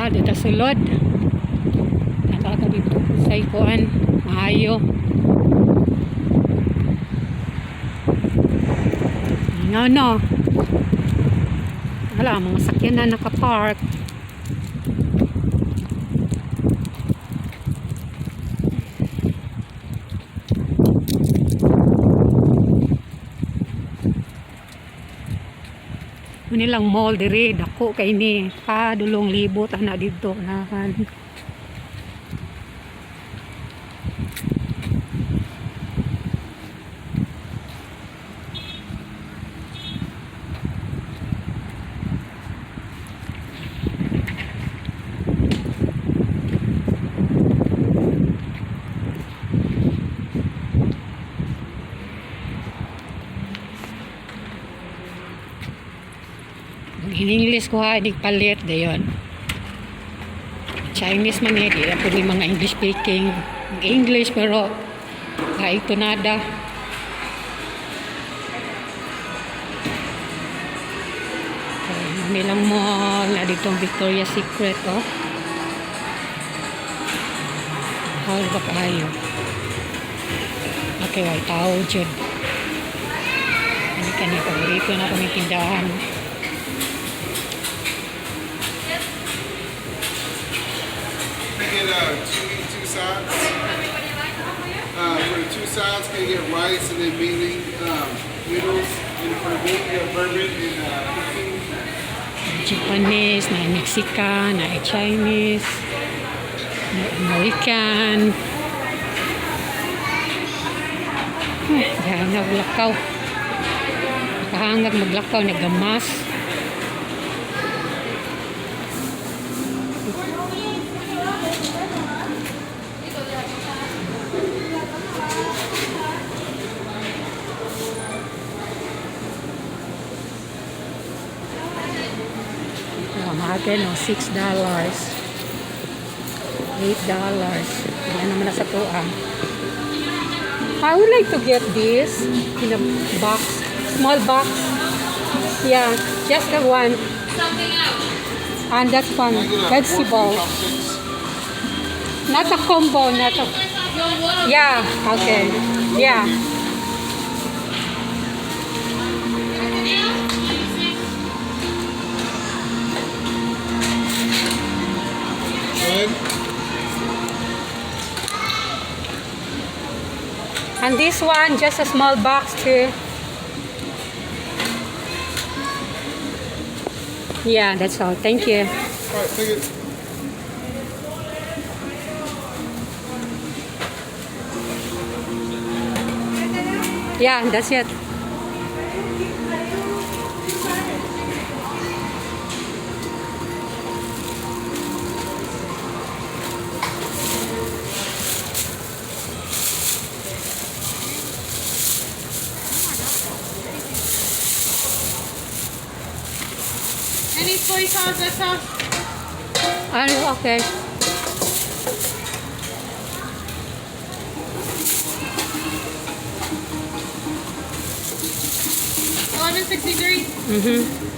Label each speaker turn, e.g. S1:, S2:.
S1: dito sulod. Nakaka dito sa ikuan. Maayo. No. Wala, mga sakyan na nakapark. Nilang mall diri dako kay ni pa dulong libot ana dito nakan. In English ko ha, hindi palit dayon. Chinese man eh, di ako mga English speaking. English pero kahit ito nada. Nilang mall na ditong Victoria's Secret oh. Hall ba kayo? Okay, ay tao dyan. Hindi ka na paborito na kami tindahan.
S2: Two sides. For the two sides, can you get rice and then mainly noodles, and for the meat, you have bourbon and
S1: Japanese, na Mexican, na Chinese, na American. Yan, naglakaw. Nakahangag maglakaw, nagamas. Mahal no, $6. $8. Yan naman na sa tuang. I would like to get this in a box, small box. Yeah, just the one.
S3: Something else.
S1: And that's one. Vegetable. Not a combo, not a... Yeah, okay. Yeah. And this one, just a small box too. Yeah, that's all. Thank you.
S2: all right, take it.
S1: Yeah, that's it.
S3: Any soy sauce, that sauce?
S1: Okay.
S3: 1163.
S1: Mm-hmm.